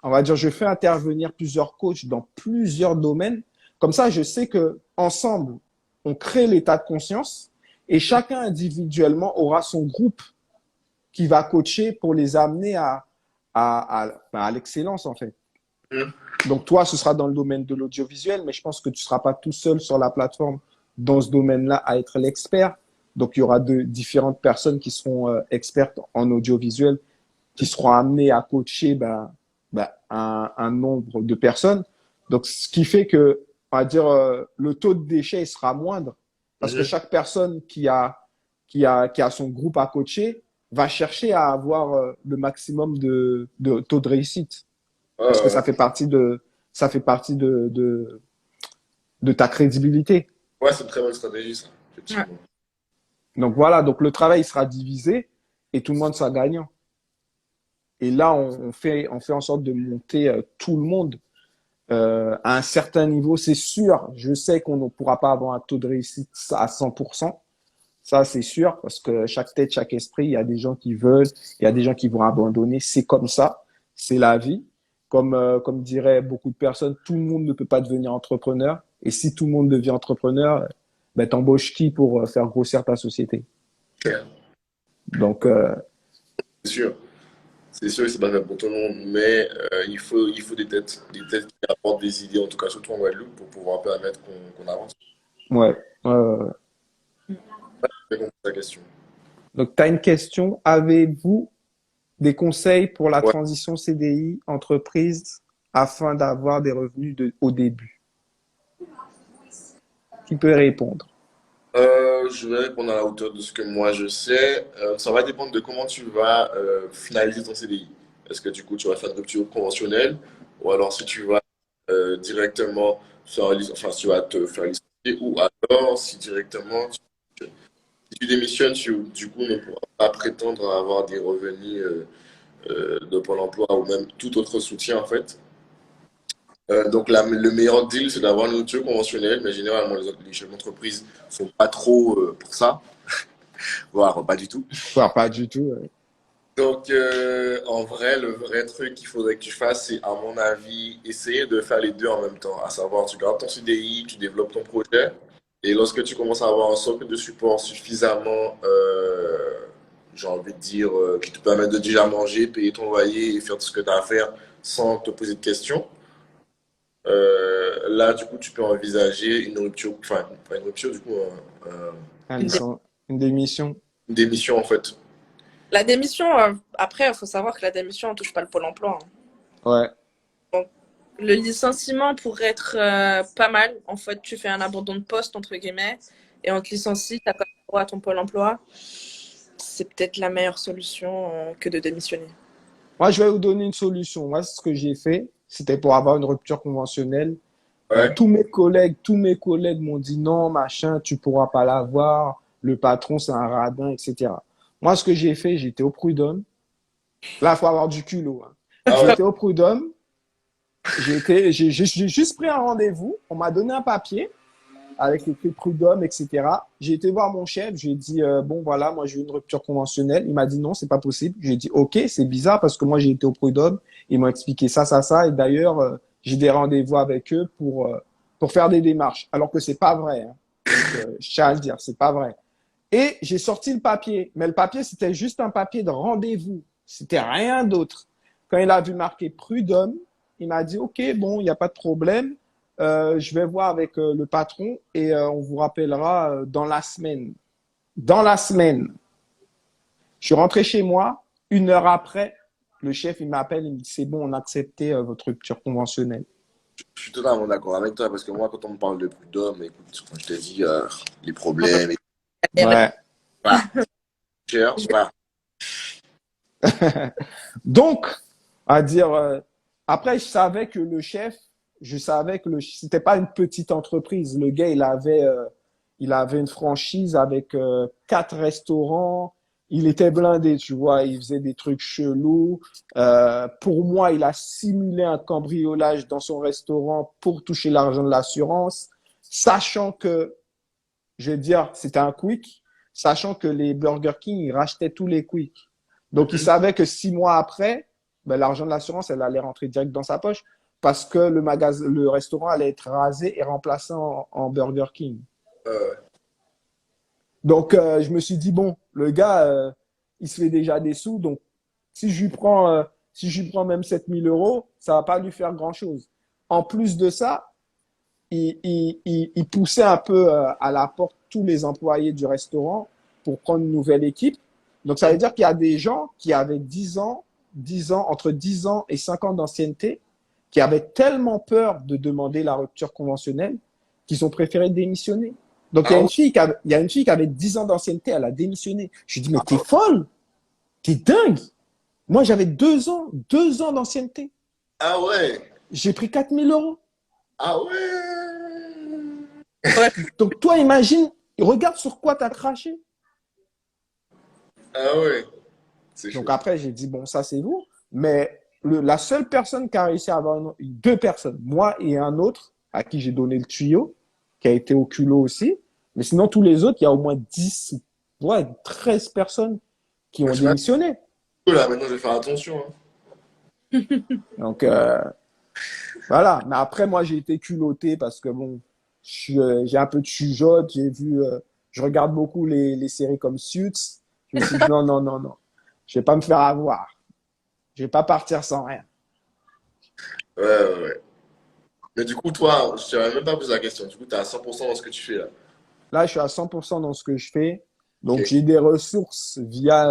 on va dire, je fais intervenir plusieurs coachs dans plusieurs domaines. Comme ça, je sais que ensemble, on crée l'état de conscience et chacun individuellement aura son groupe qui va coacher pour les amener à l'excellence, en fait. Mhm. Donc, toi, ce sera dans le domaine de l'audiovisuel, mais je pense que tu ne seras pas tout seul sur la plateforme dans ce domaine-là à être l'expert. Donc, il y aura différentes personnes qui seront expertes en audiovisuel, qui seront amenées à coacher un nombre de personnes. Donc, ce qui fait que, on va dire, le taux de déchet sera moindre parce que chaque personne qui a son groupe à coacher va chercher à avoir le maximum de taux de réussite. Parce que ça fait partie de ta crédibilité. Ouais, c'est une très bonne stratégie, ça, effectivement. Ouais. Donc voilà, donc le travail sera divisé et tout le monde sera gagnant. Et là, on fait en sorte de monter tout le monde à un certain niveau. C'est sûr, je sais qu'on ne pourra pas avoir un taux de réussite à 100%. Ça, c'est sûr, parce que chaque tête, chaque esprit, il y a des gens qui veulent, il y a des gens qui vont abandonner. C'est comme ça, c'est la vie. Comme diraient beaucoup de personnes, tout le monde ne peut pas devenir entrepreneur. Et si tout le monde devient entrepreneur, ben, t'embauches qui pour faire grossir ta société? Ouais. Donc, C'est sûr. C'est sûr que c'est pas fait pour tout le monde, mais il faut des têtes qui apportent des idées, en tout cas surtout en Guadeloupe, pour pouvoir permettre qu'on avance. ouais. J'ai compris ta question. Donc, tu as une question. Avez-vous des conseils pour la Ouais. transition CDI entreprise afin d'avoir des revenus au début? Qui peut répondre? Je vais répondre à la hauteur de ce que moi je sais. Ça va dépendre de comment tu vas finaliser ton CDI. Est-ce que du coup tu vas faire une rupture conventionnelle ou alors si tu vas directement enfin, si tu vas te faire licencier ou alors si directement si tu démissionnes, du coup ne pourras pas prétendre à avoir des revenus de Pôle emploi ou même tout autre soutien en fait. Donc le meilleur deal, c'est d'avoir une rupture conventionnelle, mais généralement les chefs d'entreprise ne sont pas trop pour ça, voire pas du tout. Enfin, pas du tout. Donc en vrai, le vrai truc qu'il faudrait que tu fasses, c'est à mon avis, essayer de faire les deux en même temps. À savoir, tu gardes ton CDI, tu développes ton projet, et lorsque tu commences à avoir un socle de support suffisamment, j'ai envie de dire, qui te permet de déjà manger, payer ton loyer et faire tout ce que tu as à faire sans te poser de questions. Là, du coup, tu peux envisager une rupture, enfin, pas une rupture, du coup, Une démission. une démission, en fait. La démission, après, il faut savoir que la démission, on touche pas le Pôle emploi. Ouais. Donc, le licenciement pourrait être pas mal. En fait, tu fais un abandon de poste, entre guillemets, et on te licencie, tu as quand même droit à ton Pôle emploi. C'est peut-être la meilleure solution que de démissionner. Moi, je vais vous donner une solution. Moi, ce que j'ai fait, c'était pour avoir une rupture conventionnelle. Ouais. Tous mes collègues m'ont dit non, machin, tu pourras pas l'avoir. Le patron, c'est un radin, etc. Moi, ce que j'ai fait, j'étais au prud'homme. Là, il faut avoir du culot, hein. Ah ouais. J'étais au prud'homme. J'ai juste pris un rendez-vous. On m'a donné un papier avec écrit prud'homme, etc. J'ai été voir mon chef. J'ai dit, bon, voilà, moi, j'ai eu une rupture conventionnelle. Il m'a dit non, c'est pas possible. J'ai dit, OK, c'est bizarre parce que moi, j'ai été au prud'homme. Ils m'ont expliqué ça, ça, ça. Et d'ailleurs, j'ai des rendez-vous avec eux pour faire des démarches. Alors que c'est pas vrai, hein. Donc, je tiens à le dire, c'est pas vrai. Et j'ai sorti le papier. Mais le papier, c'était juste un papier de rendez-vous. C'était rien d'autre. Quand il a vu marqué prud'homme, il m'a dit, OK, bon, il n'y a pas de problème. Je vais voir avec le patron et on vous rappellera dans la semaine. Dans la semaine. Je suis rentré chez moi. 1 heure après, le chef, il m'appelle, il me dit, c'est bon, on a accepté votre rupture conventionnelle. Je suis totalement d'accord avec toi parce que moi, quand on me parle de prud'homme, écoute, comme je t'ai dit, les problèmes, Ouais. voilà, cher, voilà. Donc, à dire, après, je savais que c'était pas une petite entreprise. Le gars, il avait une franchise avec 4 restaurants. Il était blindé, tu vois. Il faisait des trucs chelous. Pour moi, il a simulé un cambriolage dans son restaurant pour toucher l'argent de l'assurance, sachant que, je vais dire, c'était un quick, sachant que les Burger King, ils rachetaient tous les quick. Donc, il savait que 6 mois après, ben, l'argent de l'assurance, elle allait rentrer direct dans sa poche parce que le restaurant allait être rasé et remplacé en Burger King. Euh, Donc, je me suis dit, bon, le gars, il se fait déjà des sous. Donc, si je lui prends même 7 000 euros, ça va pas lui faire grand-chose. En plus de ça, il poussait un peu à la porte tous les employés du restaurant pour prendre une nouvelle équipe. Donc, ça veut dire qu'il y a des gens qui avaient 10 ans, entre 10 ans et 5 ans d'ancienneté, qui avaient tellement peur de demander la rupture conventionnelle qu'ils ont préféré démissionner. Donc, il y a ah une fille il y a une fille qui avait 10 ans d'ancienneté, elle a démissionné. Je lui dis, mais t'es folle, t'es dingue. Moi, j'avais 2 ans d'ancienneté. ah ouais, J'ai pris 4 000 euros. ah ouais, Ouais. Donc, toi, imagine, regarde sur quoi t'as craché. ah ouais, c'est chaud. Donc, après, j'ai dit, bon, ça, c'est vous. Mais la seule personne qui a réussi à avoir deux personnes, moi et un autre, à qui j'ai donné le tuyau, qui a été au culot aussi. Mais sinon, tous les autres, il y a au moins 10, ouais, 13 personnes qui ont Je m'attends démissionné. là, maintenant je vais faire attention, hein. Donc, voilà. Mais après, moi, j'ai été culotté parce que, bon, j'ai un peu de chuchote. Je regarde beaucoup les séries comme Suits. Je me suis dit, non, non, non, non. Je vais pas me faire avoir. Je vais pas partir sans rien. Ouais, ouais, ouais. Mais du coup, toi, je t'avais même pas posé la question. Du coup, tu es à 100% dans ce que tu fais là. Là, je suis à 100% dans ce que je fais. Donc, Ok. j'ai des ressources via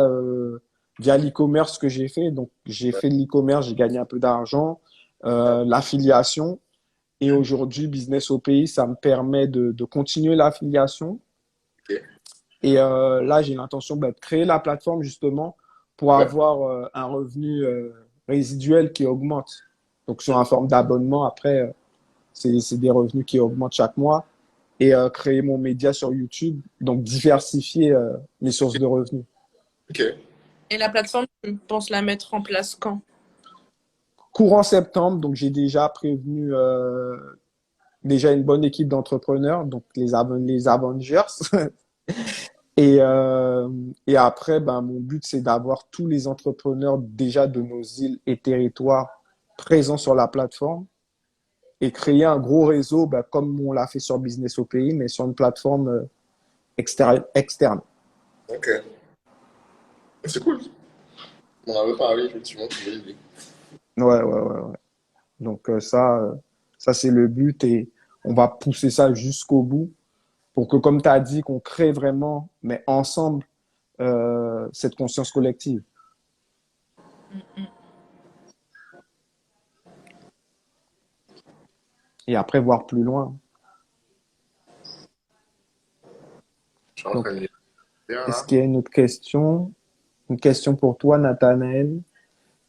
l'e-commerce que j'ai fait. Donc, j'ai fait de l'e-commerce, j'ai gagné un peu d'argent, l'affiliation. Et aujourd'hui, Business au pays, ça me permet de continuer l'affiliation. Ok. Et là, j'ai l'intention de créer la plateforme justement pour Ouais. avoir un revenu résiduel qui augmente. Donc, sur une forme d'abonnement, après, c'est des revenus qui augmentent chaque mois. Et créer mon média sur YouTube, donc diversifier mes sources de revenus. Ok. Et la plateforme, tu penses la mettre en place quand? Courant septembre, donc j'ai déjà prévenu déjà une bonne équipe d'entrepreneurs, donc les Avengers. Et, et après, ben, mon but, c'est d'avoir tous les entrepreneurs déjà de nos îles et territoires présents sur la plateforme et créer un gros réseau, ben, comme on l'a fait sur Business au pays, mais sur une plateforme externe. Ok. C'est cool. On en avait parlé, effectivement, tu m'as dit. Ouais, ouais, ouais, ouais. Donc ça c'est le but et on va pousser ça jusqu'au bout pour que, comme tu as dit, qu'on crée vraiment, mais ensemble, cette conscience collective. Et après, voir plus loin. Je suis en train Donc, de lire bien est-ce là. qu'il y a une autre question? Une question pour toi, Nathanaël.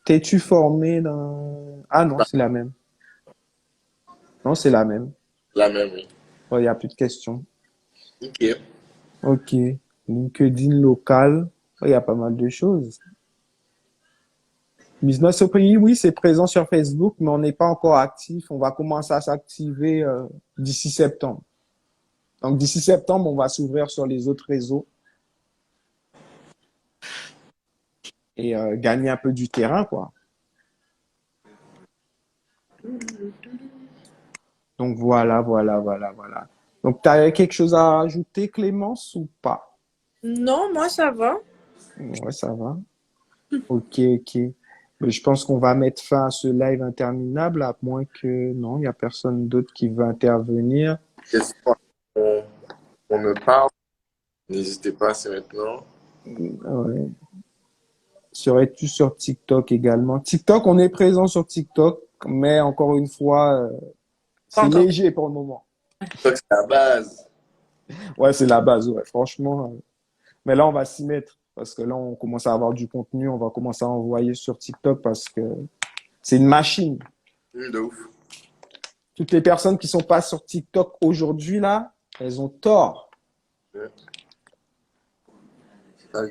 T'es-tu formé dans... Ah non, Bah, c'est la même. Non, c'est la même. la même, oui. Il n'y a plus de questions. Ok. Ok. LinkedIn local. Il y a pas mal de choses. Business au pays, oui, c'est présent sur Facebook, mais on n'est pas encore actif. On va commencer à s'activer d'ici septembre. Donc d'ici septembre, on va s'ouvrir sur les autres réseaux et gagner un peu du terrain, quoi. Donc voilà, voilà, voilà, voilà. Donc tu as quelque chose à rajouter, Clémence, ou pas? Non, moi ça va. Ouais, ça va. Ok, ok. Mais je pense qu'on va mettre fin à ce live interminable, à moins que non, il n'y a personne d'autre qui veut intervenir. Question, on, on me parle. N'hésitez pas, c'est maintenant. Ouais. Serais-tu sur TikTok également? TikTok, on est présent sur TikTok, mais encore une fois, Pas c'est encore. léger pour le moment. TikTok, c'est la base. Ouais, c'est la base, ouais, franchement. Mais là, on va s'y mettre parce que là, on commence à avoir du contenu, on va commencer à envoyer sur TikTok parce que c'est une machine. De ouf. Toutes les personnes qui sont pas sur TikTok aujourd'hui, là, elles ont tort. Ouais. Ah,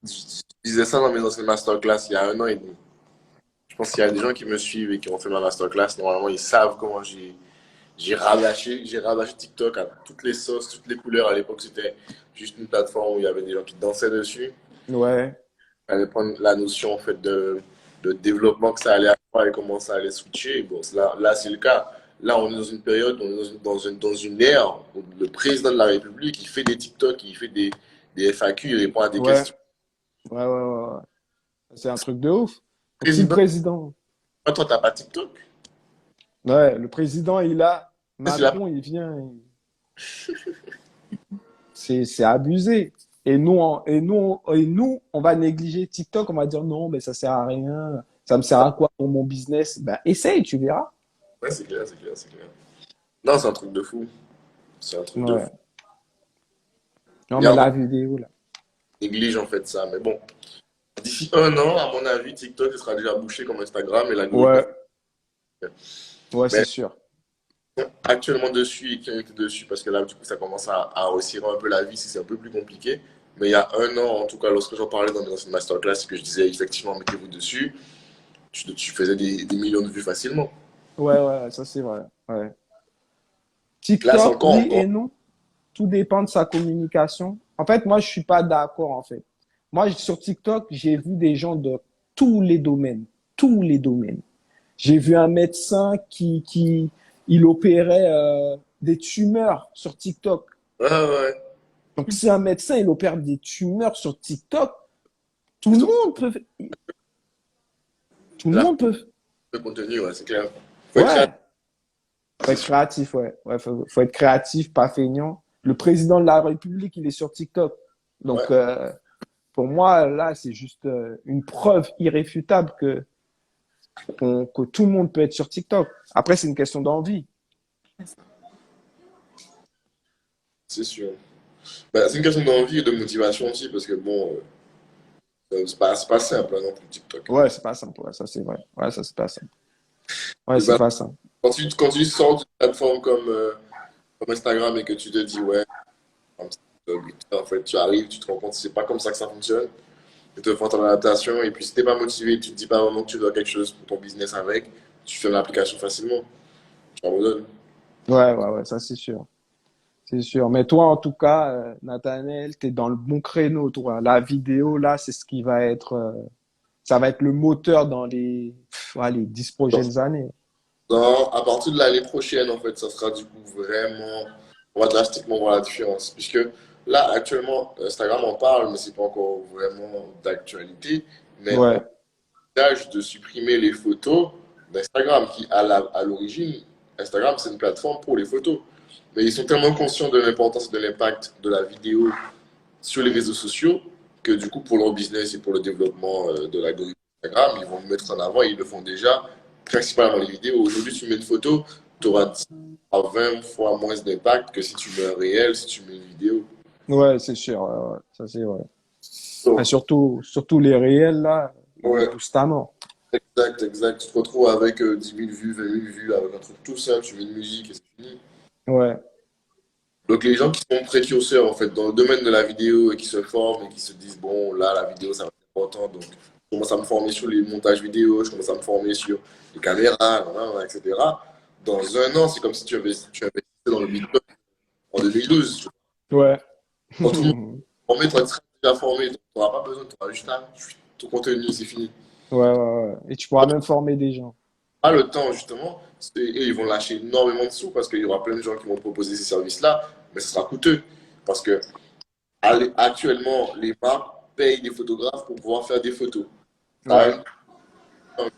je disais ça dans mes anciennes masterclass il y a 1 an et demi. Je pense qu'il y a des gens qui me suivent et qui ont fait ma masterclass. Normalement, ils savent comment j'ai rabâché TikTok à toutes les sauces, toutes les couleurs. À l'époque, c'était juste une plateforme où il y avait des gens qui dansaient dessus. Ouais, Il fallait prendre la notion en fait de développement que ça allait avoir et comment ça allait switcher. Et bon, là c'est le cas. Là, on est dans une période, on est dans une ère où le président de la République, il fait des TikTok, il fait des FAQ, il répond à des ouais, questions. ouais. C'est un truc de ouf. Donc, si le Président, président, toi, t'as pas TikTok? ouais, le président, il a, C'est la Macron, il vient, c'est abusé. Et nous, on va négliger TikTok, on va dire non, mais ça sert à rien. Ça me sert à quoi pour mon business? Ben, essaye, tu verras. Ouais, c'est clair, c'est clair, c'est clair. Non, c'est un truc de fou. C'est un truc de fou. Ouais. Non, Il y mais a un monde la vidéo, là. qui néglige en fait ça. Mais bon, d'ici 1 an, à mon avis, TikTok sera déjà bouché comme Instagram et l'algorithme. Ouais, ouais, c'est Mais sûr. actuellement dessus et qui ont été dessus parce que là, du coup, ça commence à resserrer un peu la vie si c'est un peu plus compliqué. Mais il y a 1 an, en tout cas, lorsque j'en parlais dans une masterclass et que je disais effectivement, mettez-vous dessus, tu faisais des millions de vues facilement. Ouais, ça c'est vrai. Ouais. Là, c'est TikTok, encore oui encore. et non. Tout dépend de sa communication. En fait, moi, je suis pas d'accord, en fait. Moi, sur TikTok, j'ai vu des gens de tous les domaines. Tous les domaines. J'ai vu un médecin il opérait des tumeurs sur TikTok. Ouais, ouais. Donc, si un médecin, il opère des tumeurs sur TikTok, tout le Ils ont monde peut, tout le la monde peut, de contenu, ouais, c'est clair. Faut être créatif. ouais. Faut être créatif, ouais. Ouais, faut être créatif, pas feignant. Le président de la République, il est sur TikTok. Ouais, Donc, pour moi, là, c'est juste une preuve irréfutable que tout le monde peut être sur TikTok. Après, c'est une question d'envie. c'est sûr. Ben, c'est une question d'envie et de motivation aussi parce que bon, c'est pas simple hein, non plus TikTok. Ouais, c'est pas simple. Ouais, ça, c'est vrai. Ouais, ça, c'est pas simple. Ouais, Et c'est ben, pas simple. quand tu sors d'une plateforme comme Instagram et que tu te dis, ouais, en fait, tu arrives, tu te rends compte que c'est pas comme ça que ça fonctionne. Tu te fais ton adaptation et puis si t'es pas motivé, tu te dis pas vraiment que tu dois quelque chose pour ton business avec, tu fais l'application facilement. Tu abandonnes. Ouais, ça, c'est sûr. C'est sûr. Mais toi, en tout cas, Nathanaël, t'es dans le bon créneau, toi. La vidéo, là, c'est ce qui va être, ça va être le moteur dans les 10 prochaines années. À partir de l'année prochaine, en fait, ça sera du coup vraiment, on va drastiquement voir la différence. Puisque là, actuellement, Instagram en parle, mais c'est pas encore vraiment d'actualité. Mais on Ouais, envisage de supprimer les photos d'Instagram, qui à l'origine, Instagram, c'est une plateforme pour les photos. Mais ils sont tellement conscients de l'importance et de l'impact de la vidéo sur les réseaux sociaux que du coup, pour leur business et pour le développement de l'algorithme Instagram, ils vont le mettre en avant et ils le font déjà, principalement les vidéos. Aujourd'hui, tu mets une photo, tu auras 10 à 20 fois moins d'impact que si tu mets un réel, si tu mets une vidéo. ouais, c'est sûr. Ouais, ça, c'est vrai. Et Donc, surtout les réels, là, ils ouais, poussent ta mort. exact, exact. Tu te retrouves avec 10 000 vues, 20 000 vues, avec un truc tout simple, tu mets une musique et c'est fini. Ouais. Donc, les gens qui sont précurseurs, en fait, dans le domaine de la vidéo et qui se forment et qui se disent, bon, là, la vidéo, ça va être important. Donc, je commence à me former sur les montages vidéo, je commence à me former sur les caméras, nanana, etc. Dans un an, c'est comme si tu investissais dans le Bitcoin en 2012. Ouais. Quand tout le monde est formé, toi, tu seras déjà formé. Tu n'auras pas besoin, tu auras juste là, ton contenu, c'est fini. Ouais, ouais, ouais. Et tu pourras même former des gens. Pas le temps, justement, et ils vont lâcher énormément de sous parce qu'il y aura plein de gens qui vont proposer ces services-là, mais ce sera coûteux. Parce que actuellement, les marques payent des photographes pour pouvoir faire des photos. Ça a Ouais, un coût,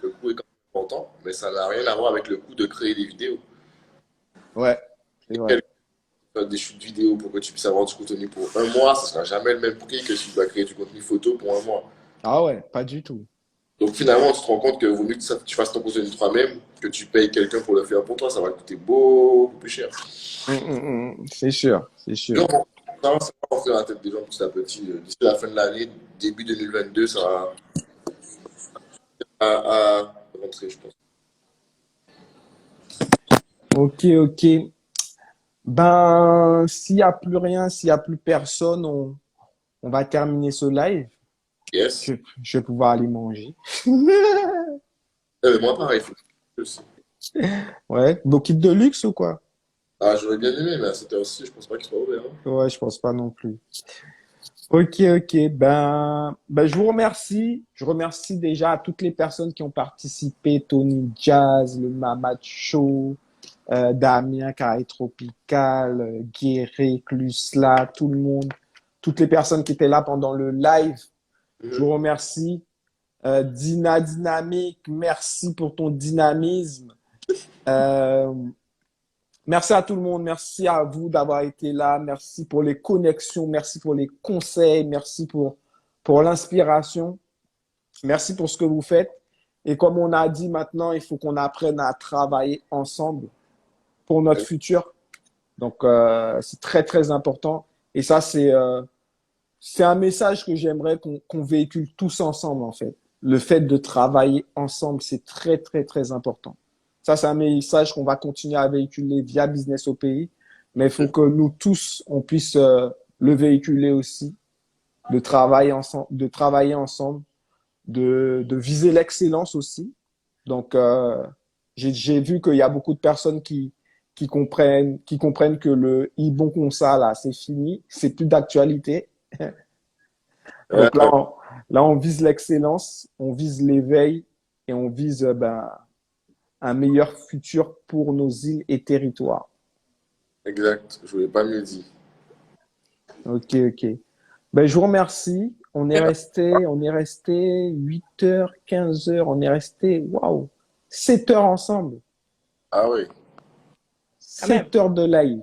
le coût est quand même important, mais ça n'a rien à voir avec le coût de créer des vidéos. ouais, c'est Et vrai. quelqu'un qui fait des shoots vidéo pour que tu puisses avoir du contenu pour un mois, ce ne sera jamais le même prix que si tu dois créer du contenu photo pour un mois. Ah ouais, pas du tout. Donc finalement, tu te rends compte que vaut mieux que tu fasses ton contenu toi-même, que tu payes quelqu'un pour le faire pour toi, ça va te coûter beaucoup plus cher. C'est sûr, c'est sûr. Donc, ça va rentrer dans la tête des gens petit à petit. D'ici la fin de l'année, début 2022, ça va rentrer, je pense. Ok, ok. Ben, s'il n'y a plus rien, s'il n'y a plus personne, on va terminer ce live. Yes. Je vais pouvoir aller manger. Mais moi, pareil, aussi. Ouais, donc kit de luxe ou quoi? Ah, j'aurais bien aimé, mais à cette heure-ci, je pense pas qu'il soit ouvert, hein. Ouais, je pense pas non plus. Ok, ok. Ben, je vous remercie. Je remercie déjà à toutes les personnes qui ont participé. Tony Jazz, le Mamad Show, Damien, Carré Tropical, Guéret, Clusla, tout le monde. Toutes les personnes qui étaient là pendant le live. Je vous Mhm. remercie. Dina Dynamique, merci pour ton dynamisme. Euh, Merci à tout le monde. Merci à vous d'avoir été là. Merci pour les connexions. Merci pour les conseils. Merci pour l'inspiration. Merci pour ce que vous faites. Et comme on a dit maintenant, il faut qu'on apprenne à travailler ensemble pour notre futur. Donc, c'est très, très important. Et ça, c'est un message que j'aimerais qu'on véhicule tous ensemble, en fait. Le fait de travailler ensemble, c'est très, très, très important. Ça, c'est un message qu'on va continuer à véhiculer via Business au pays. Mais il faut que nous tous, on puisse le véhiculer aussi, de travailler ensemble, de viser l'excellence aussi. Donc, j'ai vu qu'il y a beaucoup de personnes qui comprennent que le bon comme ça, là, c'est fini, c'est plus d'actualité. Ouais, Donc là, on vise l'excellence, on vise l'éveil et on vise ben, un meilleur futur pour nos îles et territoires. exact. Je voulais pas mieux dire. Ok, ok. Ben, je vous remercie. Mais bon, On est resté 8 heures, 15 heures, on est resté, waouh, 7 heures ensemble. Ah oui. quand même. 7 heures de live.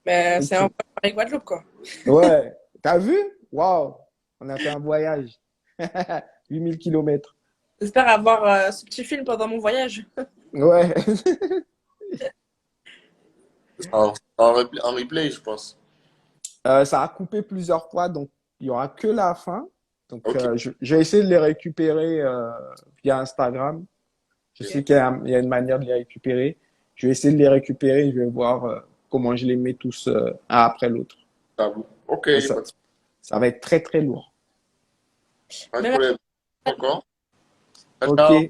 Mais c'est un Ok. peu avec Guadeloupe, quoi. Ouais. T'as vu? Waouh. On a fait un voyage. 8 000 kilomètres. J'espère avoir ce petit film pendant mon voyage. Ouais. En replay, je pense. Ça a coupé plusieurs fois, donc il y aura que la fin. Donc, Ok. je vais essayer de les récupérer via Instagram. Je sais il y a une manière de les récupérer. Je vais essayer de les récupérer. Je vais voir comment je les mets tous un après l'autre. Tabou. Ok, Mais ça, ça va être très, très lourd. pas de Mais problème. Encore. Ciao, Ok. ciao.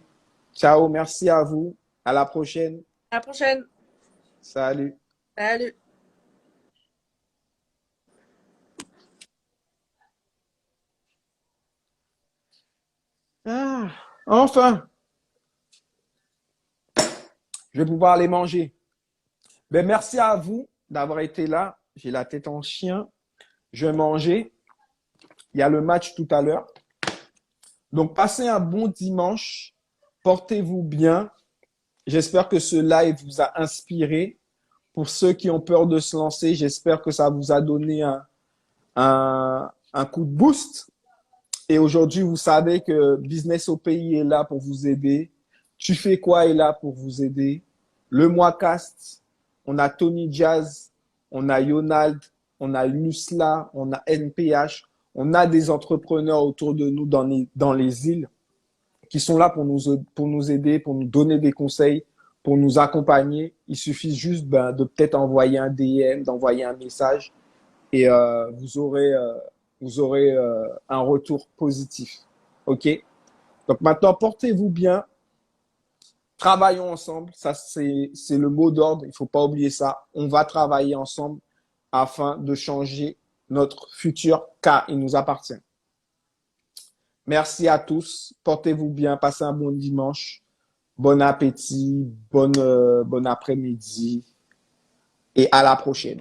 Ciao. Merci à vous. À la prochaine. à la prochaine. Salut. Salut. Ah, enfin, je vais pouvoir aller manger. Ben, merci à vous d'avoir été là. J'ai la tête en chien. Je vais manger. Il y a le match tout à l'heure. Donc, passez un bon dimanche. Portez-vous bien. J'espère que ce live vous a inspiré. Pour ceux qui ont peur de se lancer, j'espère que ça vous a donné un coup de boost. Et aujourd'hui, vous savez que Business au pays est là pour vous aider. Tu fais quoi est là pour vous aider. Le Moicast, on a Tony Jazz, on a Yonald, on a Lusla, on a NPH. On a des entrepreneurs autour de nous dans les îles qui sont là pour nous aider, pour nous donner des conseils, pour nous accompagner, il suffit juste de peut-être envoyer un DM, d'envoyer un message et vous aurez un retour positif. OK? Donc maintenant, portez-vous bien, travaillons ensemble. Ça, c'est le mot d'ordre. Il faut pas oublier ça. On va travailler ensemble afin de changer notre futur car il nous appartient. Merci à tous. Portez-vous bien. Passez un bon dimanche. Bon appétit. Bon après-midi. Et à la prochaine.